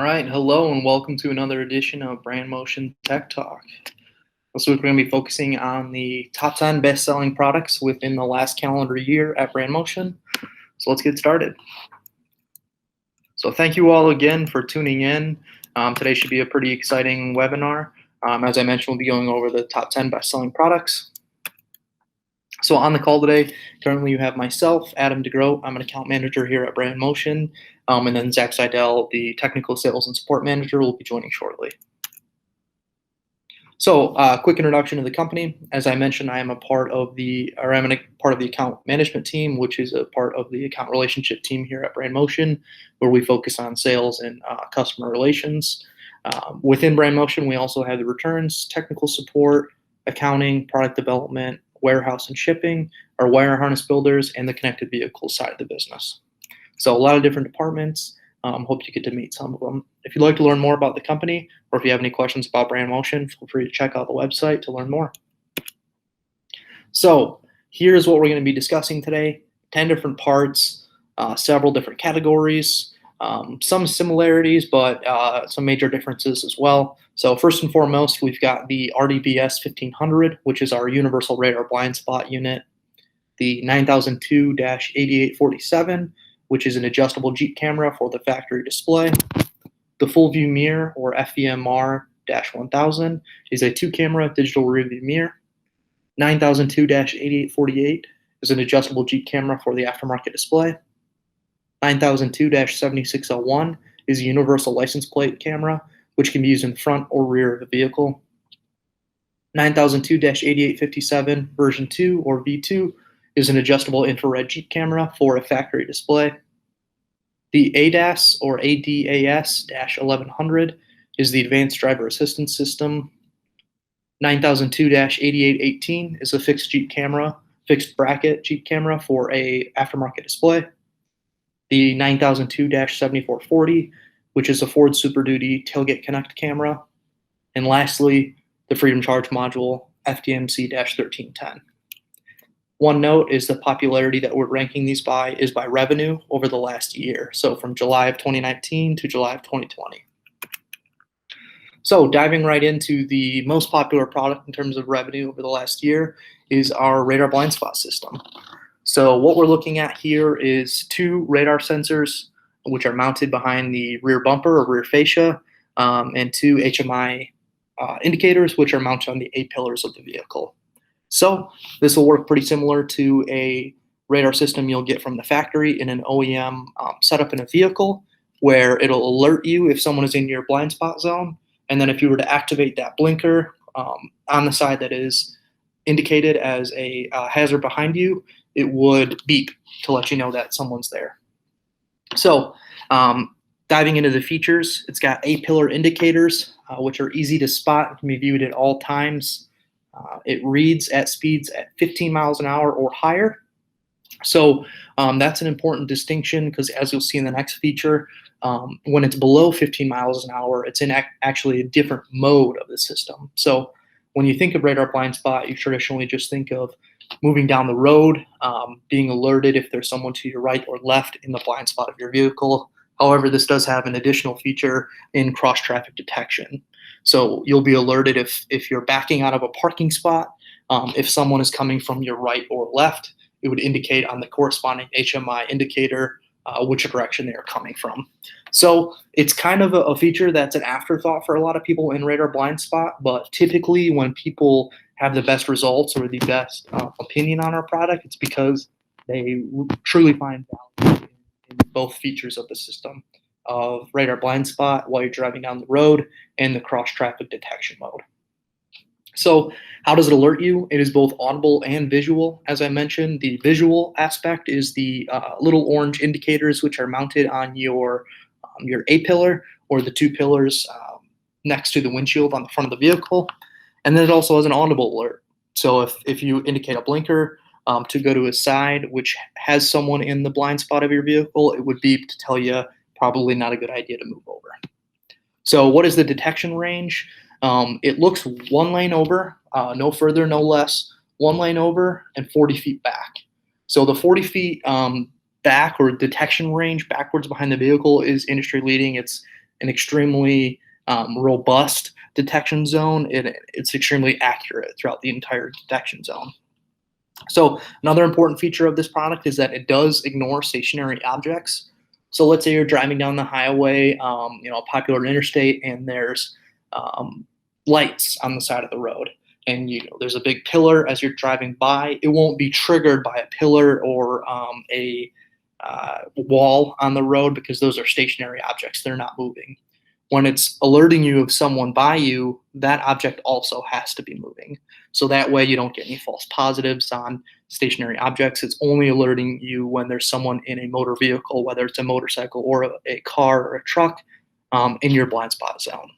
right, hello and welcome to another edition of Brandmotion Tech Talk. This week we're going to be focusing on the top 10 best-selling products within the last calendar year at Brandmotion. So let's get started. So thank you all again for tuning in. Today should be a pretty exciting webinar. As I mentioned, we'll be going over the top 10 best-selling products. So on the call today, currently you have myself, Adam DeGroat. I'm an account manager here at Brandmotion, and then Zach Seidel, the technical sales and support manager, will be joining shortly. So quick introduction to the company. As I mentioned, I'm a part of the account management team, which is a part of the account relationship team here at Brandmotion, where we focus on sales and customer relations. Within Brandmotion, we also have the returns, technical support, accounting, product development, warehouse and shipping, our wire harness builders, and the connected vehicle side of the business. So a lot of different departments. Hope you get to meet some of them. If you'd like to learn more about the company, or if you have any questions about Brandmotion, feel free to check out the website to learn more. So here's what we're going to be discussing today. 10 different parts, several different categories, some similarities, but some major differences as well. So first and foremost, we've got the RDBS 1500, which is our universal radar blind spot unit, the 9002-8847, which is an adjustable Jeep camera for the factory display. The full view mirror, or FVMR-1000, is a 2-camera digital rearview mirror. 9002-8848 is an adjustable Jeep camera for the aftermarket display. 9002-7601 is a universal license plate camera, which can be used in front or rear of the vehicle. 9002-8857 version 2 or V2 is an adjustable infrared Jeep camera for a factory display. The ADAS or ADAS-1100 is the advanced driver assistance system. 9002-8818 is a fixed bracket Jeep camera for a aftermarket display. The 9002-7440, which is a Ford Super Duty tailgate connect camera. And lastly, the Freedom Charge Module FDMC-1310. One note is the popularity that we're ranking these by is by revenue over the last year. So from July of 2019 to July of 2020. So diving right into the most popular product in terms of revenue over the last year is our radar blind spot system. So what we're looking at here is 2 radar sensors, which are mounted behind the rear bumper or rear fascia, and 2 HMI indicators, which are mounted on the A-pillars of the vehicle. So this will work pretty similar to a radar system you'll get from the factory in an OEM setup in a vehicle, where it'll alert you if someone is in your blind spot zone. And then if you were to activate that blinker on the side that is indicated as a hazard behind you, it would beep to let you know that someone's there. So diving into the features, it's got A-pillar indicators, which are easy to spot and can be viewed at all times. It reads at speeds at 15 miles an hour or higher. So that's an important distinction, because as you'll see in the next feature, when it's below 15 miles an hour, it's in actually a different mode of the system. So when you think of radar blind spot, you traditionally just think of moving down the road, being alerted if there's someone to your right or left in the blind spot of your vehicle. However, this does have an additional feature in cross-traffic detection. So you'll be alerted if you're backing out of a parking spot, if someone is coming from your right or left, it would indicate on the corresponding HMI indicator which direction they are coming from. So it's kind of a feature that's an afterthought for a lot of people in radar blind spot, but typically when people have the best results or the best opinion on our product, it's because they truly find value in both features of the system, of radar blind spot while you're driving down the road and the cross-traffic detection mode. So how does it alert you? It is both audible and visual. As I mentioned, the visual aspect is the little orange indicators, which are mounted on your A-pillar, or the 2 pillars next to the windshield on the front of the vehicle. And then it also has an audible alert. So if you indicate a blinker to go to a side which has someone in the blind spot of your vehicle, it would beep to tell you probably not a good idea to move over. So what is the detection range? It looks 1 lane over, no further, no less, 1 lane over, and 40 feet back. So the 40 feet back, or detection range backwards behind the vehicle, is industry leading. It's an extremely robust detection zone. It's extremely accurate throughout the entire detection zone. So another important feature of this product is that it does ignore stationary objects. So let's say you're driving down the highway, a popular interstate, and there's lights on the side of the road, and there's a big pillar as you're driving by. It won't be triggered by a pillar or a wall on the road because those are stationary objects. They're not moving. When it's alerting you of someone by you, that object also has to be moving. So that way you don't get any false positives on stationary objects. It's only alerting you when there's someone in a motor vehicle, whether it's a motorcycle or a car or a truck, in your blind spot zone.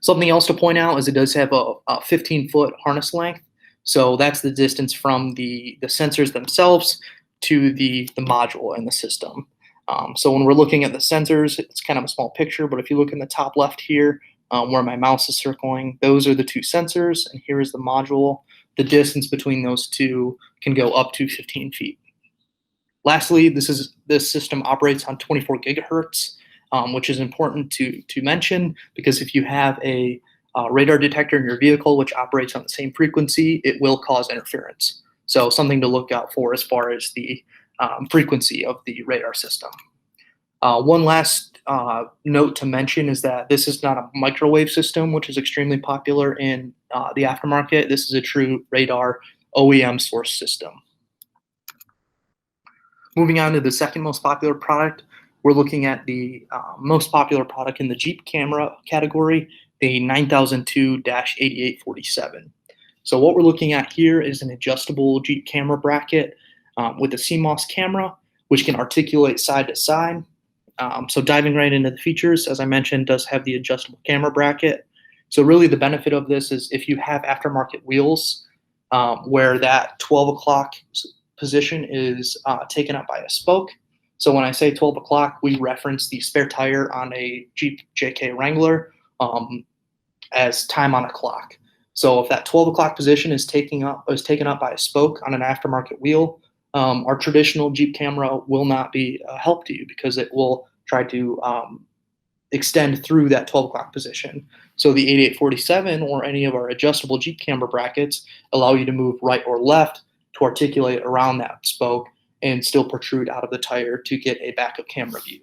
Something else to point out is it does have a 15-foot harness length. So that's the distance from the sensors themselves to the module in the system. So when we're looking at the sensors, it's kind of a small picture, but if you look in the top left here, where my mouse is circling, those are the two sensors, and here is the module. The distance between those two can go up to 15 feet. Lastly, this system operates on 24 gigahertz, which is important to mention, because if you have a radar detector in your vehicle which operates on the same frequency, it will cause interference. So something to look out for as far as the frequency of the radar system. One last note to mention is that this is not a microwave system, which is extremely popular in the aftermarket. This is a true radar OEM source system. Moving on to the second most popular product, we're looking at the most popular product in the Jeep camera category, the 9002-8847. So what we're looking at here is an adjustable Jeep camera bracket with a CMOS camera, which can articulate side to side. So diving right into the features, as I mentioned, does have the adjustable camera bracket. So really the benefit of this is if you have aftermarket wheels where that 12 o'clock position is taken up by a spoke. So when I say 12 o'clock, we reference the spare tire on a Jeep JK Wrangler as time on a clock. So if that 12 o'clock position is taken up by a spoke on an aftermarket wheel, our traditional Jeep camera will not be a help to you because it will try to extend through that 12 o'clock position. So the 8847 or any of our adjustable Jeep camera brackets allow you to move right or left to articulate around that spoke and still protrude out of the tire to get a backup camera view.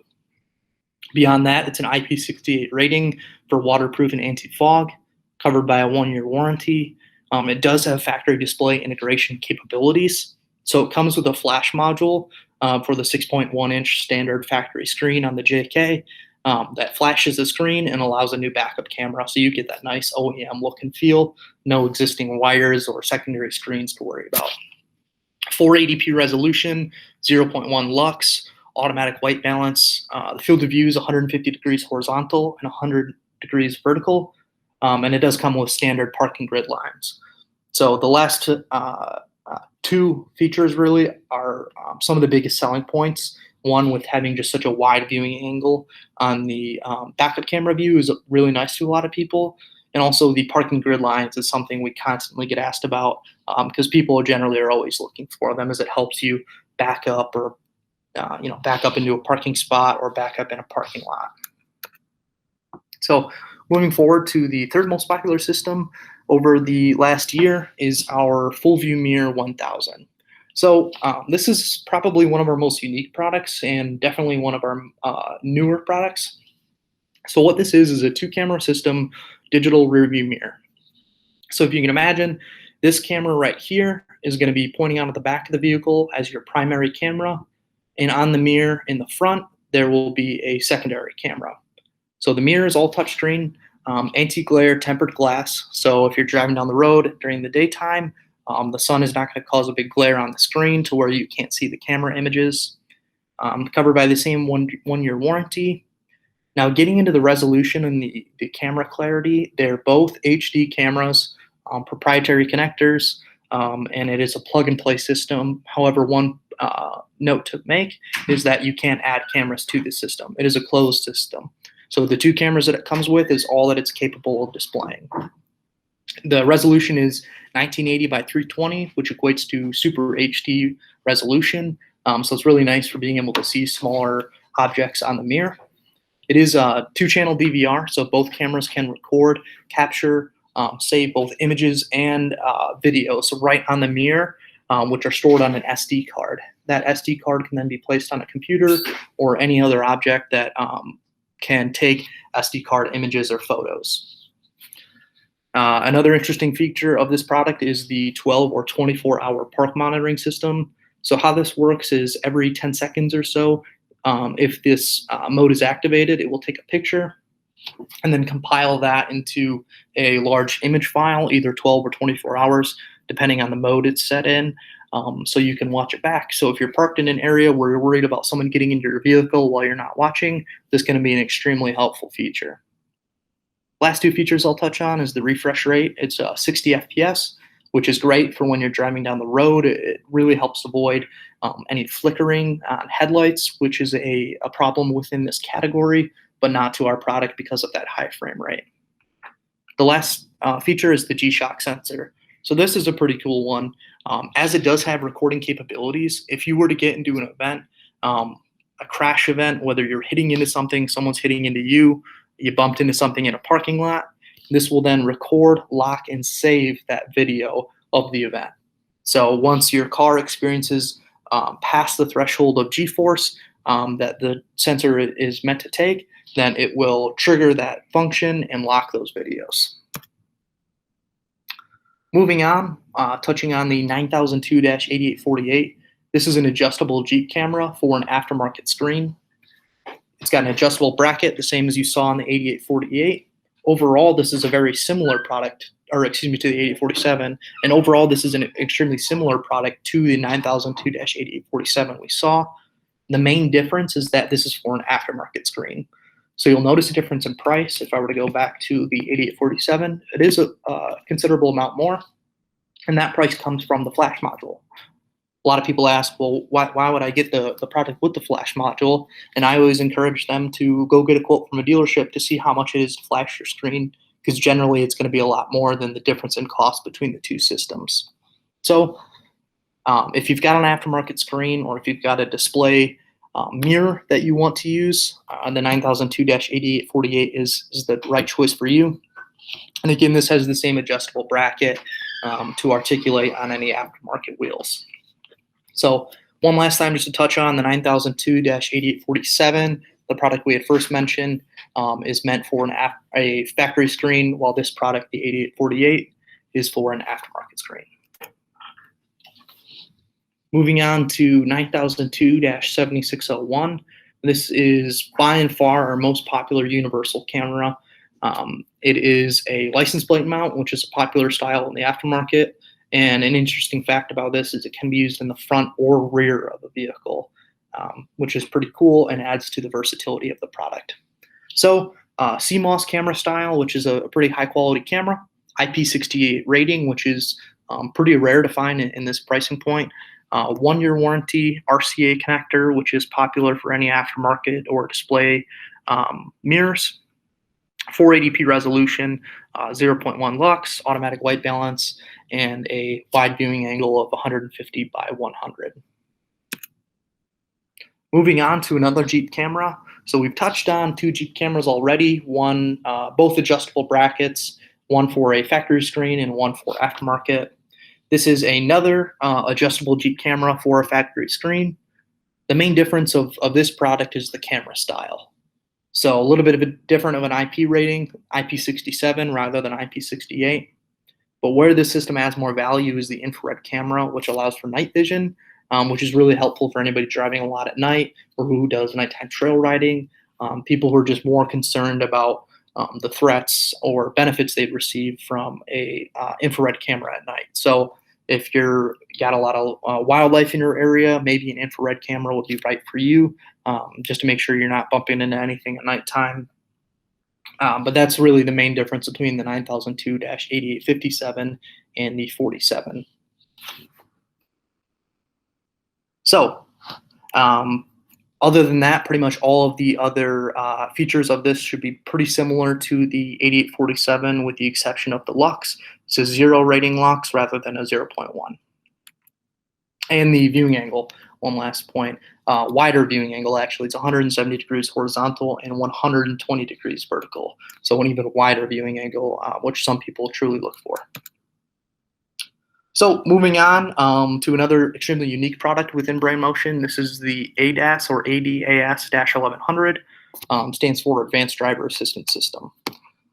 Beyond that, it's an IP68 rating for waterproof and anti-fog, covered by a 1-year warranty. It does have factory display integration capabilities. So it comes with a flash module for the 6.1-inch standard factory screen on the JK that flashes the screen and allows a new backup camera. So you get that nice OEM look and feel, no existing wires or secondary screens to worry about. 480p resolution, 0.1 lux, automatic white balance. The field of view is 150 degrees horizontal and 100 degrees vertical. And it does come with standard parking grid lines. So the last two features really are some of the biggest selling points. One, with having just such a wide viewing angle on the backup camera view, is really nice to a lot of people. And also the parking grid lines is something we constantly get asked about because people generally are always looking for them, as it helps you back up or back up into a parking spot or back up in a parking lot. So moving forward to the third most popular system over the last year is our Full View Mirror 1000. So this is probably one of our most unique products and definitely one of our newer products. So what this is a 2-camera system, digital rear view mirror. So if you can imagine, this camera right here is going to be pointing out at the back of the vehicle as your primary camera, and on the mirror in the front, there will be a secondary camera. So the mirror is all touchscreen, anti-glare tempered glass. So if you're driving down the road during the daytime, the sun is not going to cause a big glare on the screen to where you can't see the camera images. Covered by the same 1-year warranty. Now, getting into the resolution and the camera clarity, they're both HD cameras, proprietary connectors, and it is a plug-and-play system. However, one note to make is that you can't add cameras to the system. It is a closed system. So the 2 cameras that it comes with is all that it's capable of displaying. The resolution is 1980 by 320, which equates to Super HD resolution. So it's really nice for being able to see smaller objects on the mirror. It is a 2-channel DVR, so both cameras can record, capture, save both images and videos right on the mirror, which are stored on an SD card. That SD card can then be placed on a computer or any other object that can take SD card images or photos. Another interesting feature of this product is the 12 or 24-hour park monitoring system. So how this works is every 10 seconds or so, if this mode is activated, it will take a picture and then compile that into a large image file, either 12 or 24 hours, depending on the mode it's set in, so you can watch it back. So if you're parked in an area where you're worried about someone getting into your vehicle while you're not watching, this is going to be an extremely helpful feature. Last two features I'll touch on is the refresh rate. It's 60 FPS, which is great for when you're driving down the road. It really helps avoid any flickering on headlights, which is a problem within this category, but not to our product because of that high frame rate. The last feature is the G-Shock sensor. So this is a pretty cool one. As it does have recording capabilities, if you were to get into an event, a crash event, whether you're hitting into something, someone's hitting into you, you bumped into something in a parking lot, this will then record, lock, and save that video of the event. So once your car experiences past the threshold of G-force that the sensor is meant to take, then it will trigger that function and lock those videos. Moving on, touching on the 9002-8848, this is an adjustable Jeep camera for an aftermarket screen. It's got an adjustable bracket, the same as you saw on the 8848. Overall, this is a very similar product, or excuse me, to the 8847. And overall, this is an extremely similar product to the 9002-8847 we saw. The main difference is that this is for an aftermarket screen. So you'll notice a difference in price. If I were to go back to the 8847, it is a considerable amount more. And that price comes from the flash module. A lot of people ask, well, why would I get the product with the flash module? And I always encourage them to go get a quote from a dealership to see how much it is to flash your screen, because generally it's going to be a lot more than the difference in cost between the two systems. So if you've got an aftermarket screen, or if you've got a display mirror that you want to use, the 9002-8848 is the right choice for you. And again, this has the same adjustable bracket to articulate on any aftermarket wheels. So one last time just to touch on the 9002-8847, the product we had first mentioned, is meant for a factory screen, while this product, the 8848, is for an aftermarket screen. Moving on to 9002-7601, this is by and far our most popular universal camera. It is a license plate mount, which is a popular style in the aftermarket. And an interesting fact about this is it can be used in the front or rear of a vehicle, which is pretty cool and adds to the versatility of the product. So CMOS camera style, which is a pretty high quality camera, IP68 rating, which is pretty rare to find in this pricing point. 1-year warranty, RCA connector, which is popular for any aftermarket or display mirrors. 480p resolution, 0.1 lux, automatic white balance, and a wide viewing angle of 150 by 100. Moving on to another Jeep camera. So we've touched on two Jeep cameras already, one, both adjustable brackets, one for a factory screen and one for aftermarket. This is another adjustable Jeep camera for a factory screen. The main difference of this product is the camera style. So a little bit of a different of an IP rating, IP67 rather than IP68. But where this system adds more value is the infrared camera, which allows for night vision, which is really helpful for anybody driving a lot at night or who does nighttime trail riding, people who are just more concerned about the threats or benefits they've received from a infrared camera at night. So if you're got a lot of wildlife in your area, maybe an infrared camera would be right for you, just to make sure you're not bumping into anything at nighttime. But that's really the main difference between the 9002-8857 and the 47. So other than that, pretty much all of the other features of this should be pretty similar to the 8847 with the exception of the lux. It's a 0 rating lux rather than a 0.1. And the viewing angle, one last point. wider viewing angle. Actually, it's 170 degrees horizontal and 120 degrees vertical. So an even wider viewing angle, which some people truly look for. So moving on to another extremely unique product within Brandmotion. This is the ADAS or ADAS-1100. Stands for Advanced Driver Assistance System.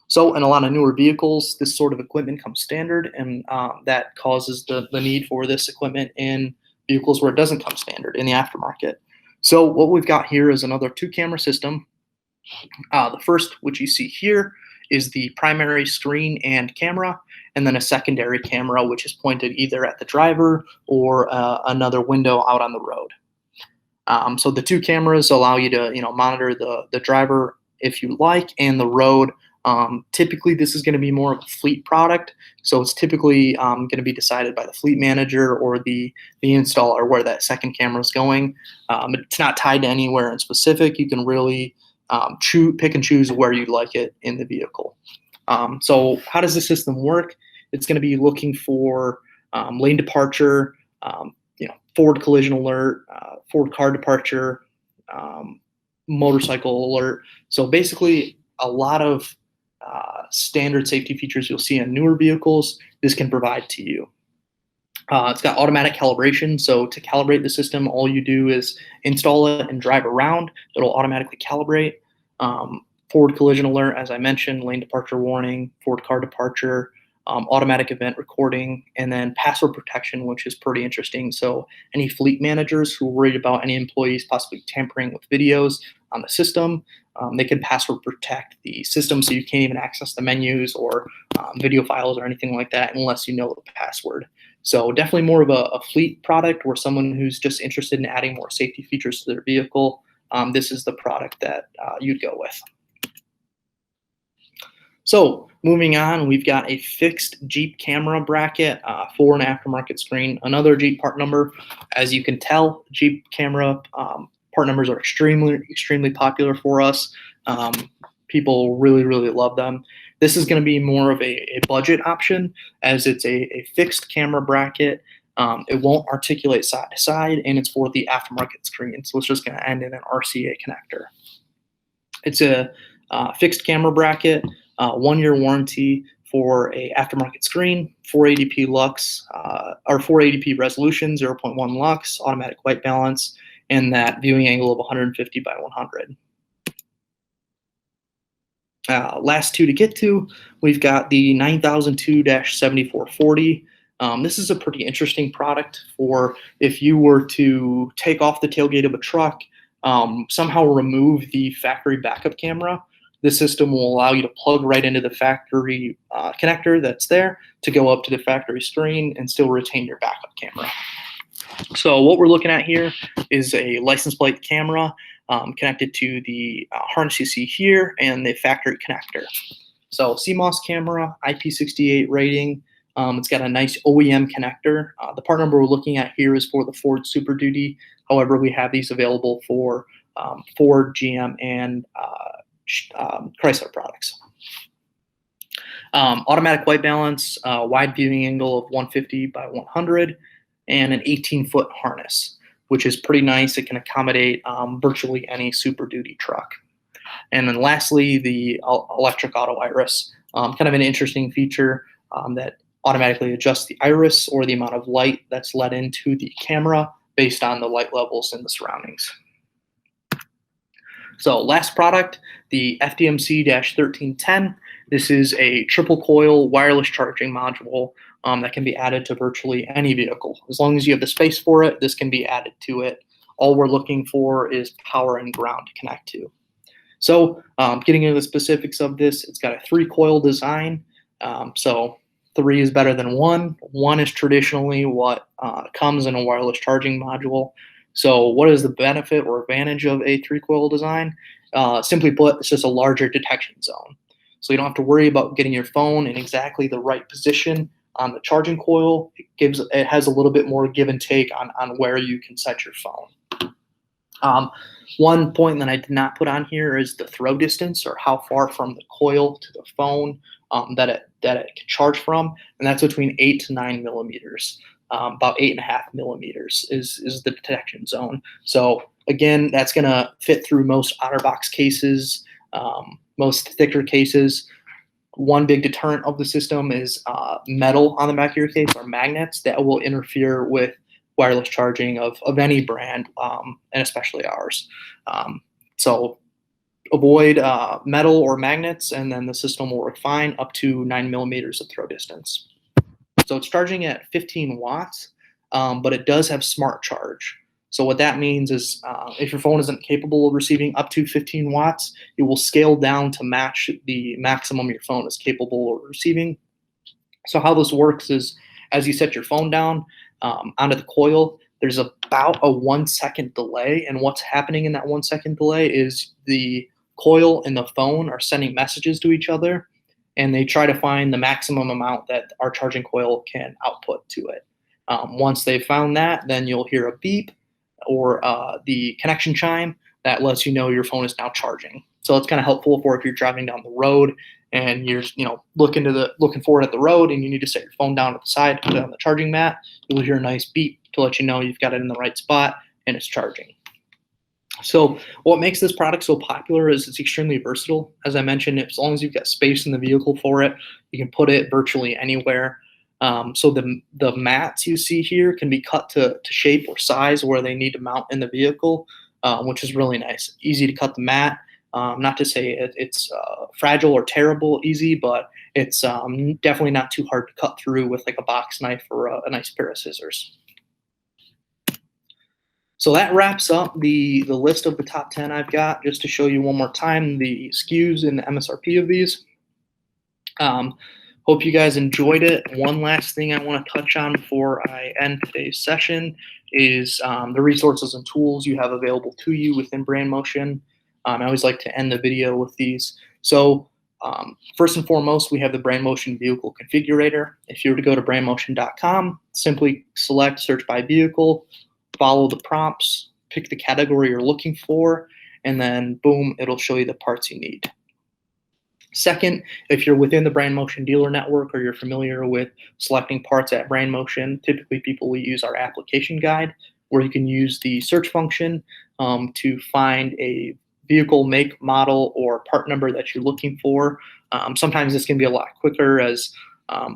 So in a lot of newer vehicles, this sort of equipment comes standard, and that causes the need for this equipment in vehicles where it doesn't come standard in the aftermarket. So what we've got here is another 2-camera system. The first, which you see here, is the primary screen and camera, and then a secondary camera, which is pointed either at the driver or another window out on the road. So the 2 cameras allow you to monitor the driver if you like, and the road. Typically, this is going to be more of a fleet product, so it's typically going to be decided by the fleet manager or the installer where that second camera is going. It's not tied to anywhere in specific. You can really pick and choose where you'd like it in the vehicle. So how does the system work? It's going to be looking for lane departure, forward collision alert, forward car departure, motorcycle alert. So basically, a lot of standard safety features you'll see in newer vehicles, this can provide to you. It's got automatic calibration, so to calibrate the system, all you do is install it and drive around. It'll automatically calibrate. Forward collision alert, as I mentioned, lane departure warning, forward car departure, automatic event recording, and then password protection, which is pretty interesting. So any fleet managers who are worried about any employees possibly tampering with videos on the system, they can password protect the system so you can't even access the menus or video files or anything like that unless you know the password. So definitely more of a fleet product, or someone who's just interested in adding more safety features to their vehicle. This is the product that you'd go with. So moving on, we've got a fixed Jeep camera bracket for an aftermarket screen. Another Jeep part number. As you can tell, Jeep camera part numbers are extremely popular for us. People really love them. This is going to be more of a budget option, as it's a fixed camera bracket. It won't articulate side to side, and it's for the aftermarket screen. So it's just going to end in an RCA connector. It's a fixed camera bracket, 1-year warranty for a aftermarket screen, 480p lux or 480p resolution, 0.1 lux, automatic white balance, and that viewing angle of 150 by 100. Last 2 to get to, we've got the 9002-7440. This is a pretty interesting product for if you were to take off the tailgate of a truck, somehow remove the factory backup camera. This system will allow you to plug right into the factory connector that's there to go up to the factory screen and still retain your backup camera. So what we're looking at here is a license plate camera connected to the harness you see here and the factory connector. So CMOS camera, IP68 rating. It's got a nice OEM connector. The part number we're looking at here is for the Ford Super Duty. However, we have these available for Ford, GM, and Chrysler products. Automatic white balance, wide viewing angle of 150 by 100, and an 18-foot harness, which is pretty nice. It can accommodate virtually any Super Duty truck. And then lastly, the electric auto iris, kind of an interesting feature that automatically adjusts the iris or the amount of light that's let into the camera based on the light levels in the surroundings. So last product, the FDMC-1310. This is a triple coil wireless charging module that can be added to virtually any vehicle. As long as you have the space for it, this can be added to it. All we're looking for is power and ground to connect to. So getting into the specifics of this, it's got a 3-coil design. So 3 is better than 1. 1 is traditionally what comes in a wireless charging module. So what is the benefit or advantage of a 3-coil design? Simply put, it's just a larger detection zone. So you don't have to worry about getting your phone in exactly the right position on the charging coil. It has a little bit more give and take on where you can set your phone. One point that I did not put on here is the throw distance, or how far from the coil to the phone that it can charge from, and that's between 8 to 9 millimeters. about 8.5 millimeters is the detection zone. So again, that's going to fit through most OtterBox cases, most thicker cases. One big deterrent of the system is metal on the back of your case, or magnets that will interfere with wireless charging of any brand, and especially ours. So avoid metal or magnets, and then the system will work fine up to 9 millimeters of throw distance. So it's charging at 15 watts, but it does have smart charge. So what that means is if your phone isn't capable of receiving up to 15 watts, it will scale down to match the maximum your phone is capable of receiving. So how this works is as you set your phone down onto the coil, there's about a 1 second delay. And what's happening in that 1 second delay is the coil and the phone are sending messages to each other, and they try to find the maximum amount that our charging coil can output to it. Once they've found that, then you'll hear a beep or the connection chime that lets you know your phone is now charging. So it's kind of helpful for if you're driving down the road and you're looking forward at the road and you need to set your phone down at the side, put it on the charging mat. You'll hear a nice beep to let you know you've got it in the right spot and it's charging. So what makes this product so popular is it's extremely versatile. As I mentioned, as long as you've got space in the vehicle for it, you can put it virtually anywhere. So the mats you see here can be cut to shape or size where they need to mount in the vehicle, which is really nice. Easy to cut the mat. Not to say it's fragile or terrible easy, but it's definitely not too hard to cut through with like a box knife or a nice pair of scissors. So that wraps up the list of the top 10 I've got. Just to show you one more time the SKUs and the MSRP of these. Hope you guys enjoyed it. One last thing I want to touch on before I end today's session is the resources and tools you have available to you within Brandmotion. I always like to end the video with these. So first and foremost, we have the Brandmotion Vehicle Configurator. If you were to go to brandmotion.com, simply select Search by Vehicle, follow the prompts, pick the category you're looking for, and then boom, it'll show you the parts you need. Second, if you're within the Brandmotion dealer network or you're familiar with selecting parts at Brandmotion, typically people will use our application guide where you can use the search function to find a vehicle make, model, or part number that you're looking for. Sometimes this can be a lot quicker as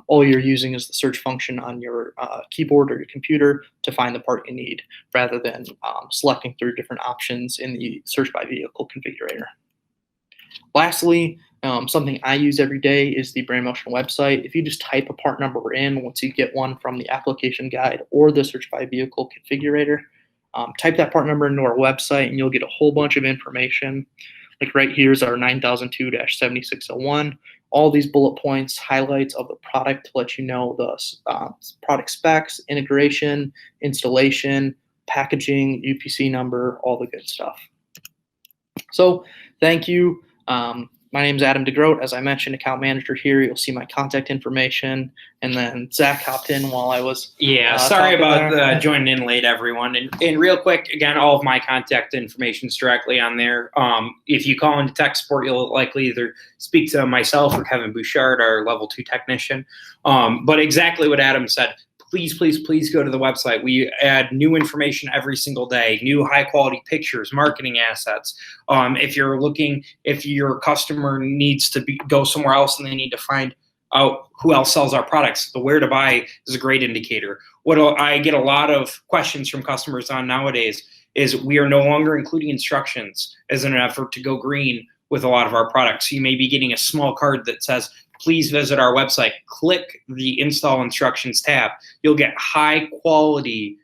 all you're using is the search function on your keyboard or your computer to find the part you need rather than selecting through different options in the search by vehicle configurator. Lastly, something I use every day is the Brandmotion website. If you just type a part number in, once you get one from the application guide or the search by vehicle configurator, type that part number into our website and you'll get a whole bunch of information. Like right here is our 9002-7601. All these bullet points, highlights of the product to let you know the product specs, integration, installation, packaging, UPC number, all the good stuff. So thank you. My name is Adam DeGroat. As I mentioned, account manager here. You'll see my contact information. And then Zach hopped in while I was sorry about joining in late, everyone. And real quick, again, all of my contact information is directly on there. If you call into tech support, you'll likely either speak to myself or Kevin Bouchard, our level 2 technician. But exactly what Adam said. Please, please, please go to the website. We add new information every single day, new high quality pictures, marketing assets. If your customer needs to go somewhere else and they need to find out who else sells our products, the where to buy is a great indicator. What I get a lot of questions from customers on nowadays is we are no longer including instructions as an effort to go green with a lot of our products. So you may be getting a small card that says, please visit our website, click the install instructions tab. You'll get high quality,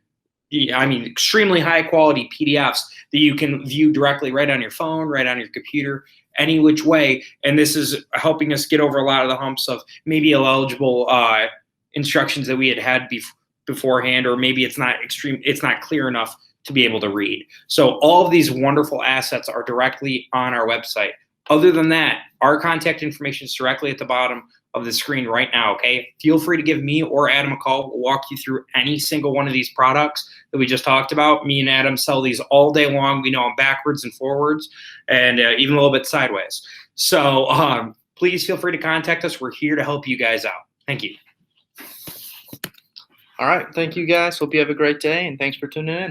extremely high quality PDFs that you can view directly right on your phone, right on your computer, any which way. And this is helping us get over a lot of the humps of maybe eligible instructions that we had beforehand, or maybe it's not clear enough to be able to read. So all of these wonderful assets are directly on our website. Other than that, our contact information is directly at the bottom of the screen right now, okay? Feel free to give me or Adam a call. We'll walk you through any single one of these products that we just talked about. Me and Adam sell these all day long. We know them backwards and forwards and even a little bit sideways. So please feel free to contact us. We're here to help you guys out. Thank you. All right. Thank you guys. Hope you have a great day, and thanks for tuning in.